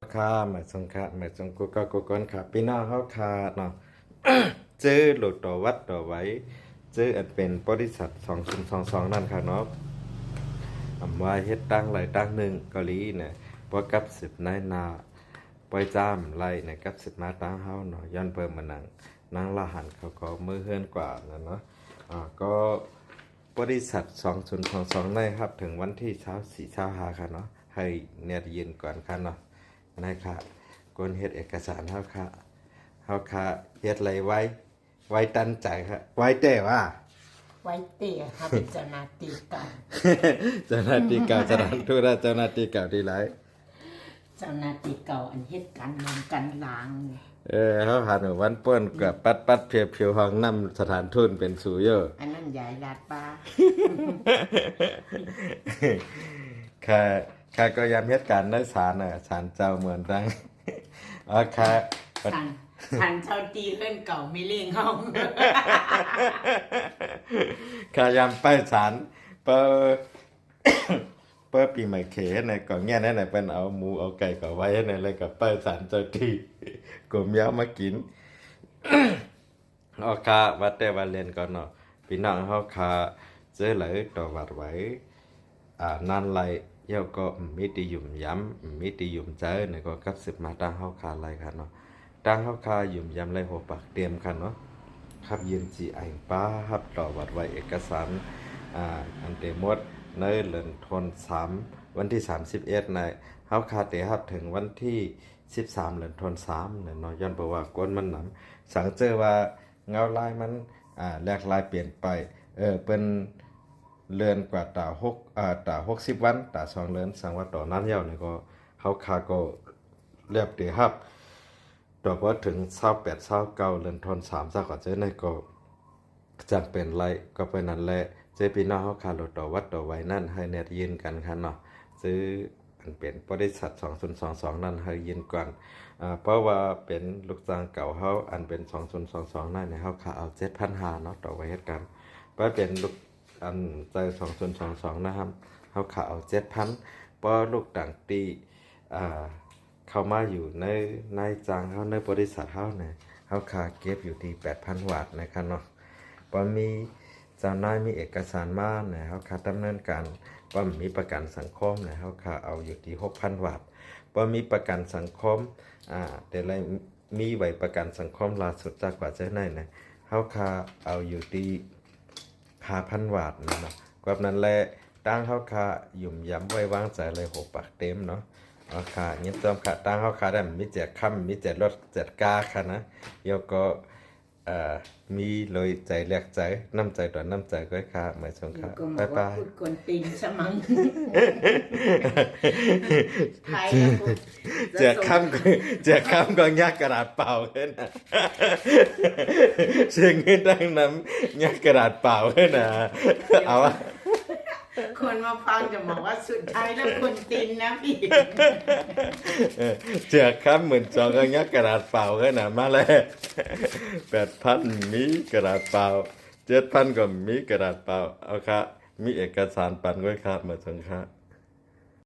ค่ะหมายสงค่ะหมายสงกุกกุกอนค่ะพี่น้องเขาค่ะเนาะ ซื้อหลุดต่อวัดต่อไว้ซื้ออันเป็นบริษัท2022นั่นค่ะเนาะว่าเฮ็ดตั้งหลายตั้งหนึ่งเกาหลีเนี่ยพอกับสิบนายนาปล่อยจ้ามไล่เนี่ยกับสิบมาตั้งเฮาเนาะย้อนเปิ่มมานั่งละหันเขาก็มือเฮือนกว่านะเนาะก็บริษัท2022ได้ครับถึงวันที่24-25ค่ะเนาะให้เนี่ยยืนก่อนค่ะเนาะนะคะกนเฮ็ดเอกสารเฮาค่ะเฮ็ดอะไรไว้ตั้นใจครับไว้แต่ว่า ไว้เตี่ยค่ะเป็นเจ้าหน้าที่เก่า เจ้าหน้าที่เก่าสถานทูตเจ้าหน้าที่เก่าที่ไร เจ้าหน้าที่เก่าอันเฮ็ดการนำกันล้าง เขาหันวันเปิ้นกับปัดเพียวห้องน้ำสถานทูตเป็นสูเยอะ อันนั้นยายลาดป้า ค่ะก็ยามเหตุการณ์ในศาลศาลเจ้าเหมือนดังค่ะ ฉันเช่าตีเพื่อนเก่าไม่เลี้ยงห้อง ค่ะยามไปศาลเปิด เปิดปีใหม่เขในก่อนเงี้ยนั่นน่ะเป็นเอาหมูเอาไก่ก็ไว้ในอะไรกับไปศาลเจ้าที่กลมยาวมากิน ค่ะวัดแต่ว่าเรียนก่อนเนาะพี่น้องเฮาค่ะเจอไหลต่อวัดไว้นั่นไหลเยาก็มีติยุ่มย้ำมีติยุ่มใจเนี่ยก็กับสิบมาตั้งเฮาค่ะไหลค่ะเนาะตั้งเฮาค่ะยุ่มย้ำไหลหัวปากเตรียมค่ะเนาะครับยืนจีไอป้าครับต่อวัดไว้เอกสารอันเตหมดในเดือนธันวาคมวันที่31ในเฮาค่ะเตครับถึงวันที่13เดือนธันวาคมเนี่ยเนาะย้อนเพราะว่าก้นมันหนำสังเจอว่าเงาลายมันแหลกลายเปลี่ยนไปเป็นเรือนกว่าตา60วันตา2เรือนสังว่าต่อนั้นยาวนี่ก็เฮาคาก็เรียบเตครับต่อพอถึง28 29เรือนธันวาคมซะก็เจอในก็จำเป็นไรก็เป็นนั่นแหละเจอพี่น้องเฮาคาลดต่อวัดต่อไว้นั่นให้แนดยืนกันค่ะเนาะซื้ออันเป็นบริษัท2022นั่นให้ยืนก่อนเพราะว่าเป็นลูกจ้างเก่าเฮาอันเป็น2022นั่นเนี่ยเฮาค่าเอา7,500เนาะต่อไว้เฮ็ดกันเพราะเป็นลูกอันใจ2022นะครับเฮาค่าเอา7,000เพราะลูกต่างตีเข้ามาอยู่ในจ้างเฮาในบริษัทเฮาเนี่ยเฮาค่าเก็บอยู่ที่ 8,000 บาทนะครับเนาะพอมีเจ้านายมีเอกสารมาเนี่ยเฮาค่าดำเนินการว่ามีประกันสังคมเนี่ยเฮาค่าเอาอยู่ที่ 6,000 บาทพอมีประกันสังคมแต่ละมีไว้ประกันสังคมล่าสุดจากกว่าจะได้นะเฮาค่าเอาอยู่ที่ 5,000 บาทนะเนาะกว่านั้นแหละตั้งเฮาค่ายุ่มย้ำไว้วางใจเลย6ปากเต็มเนาะเอาค่าเงินเติมค่าตั้งเฮาค่าได้มีแจกค่ำมีแจกรถแจกกาค่ะนะแล้วก็มีเลยใจแลกใจน้ำใจต่อน้ำใจก็ค่ะหมายสงค่ะบ๊ายบาย พูดกวนตีนสมังไทย แจกคำก็ยากกระดาษเปล่าขึ้นนะเสียงเงินดังน้ำยากกระดาษเปล่าขึ้นนะเอาวะ คนมาฟังจะบอกว่าสุดท้ายแล้วคนตีนนะพี่ แจกคำ12,000ก็ยากกระดาษเปล่าขึ้นนะมาเลย8,000มีกระดาษเปล่า7,000ก็มีกระดาษเปล่าเอาค่ะมีเอกสารปันไว้ครับมาสงค่ะ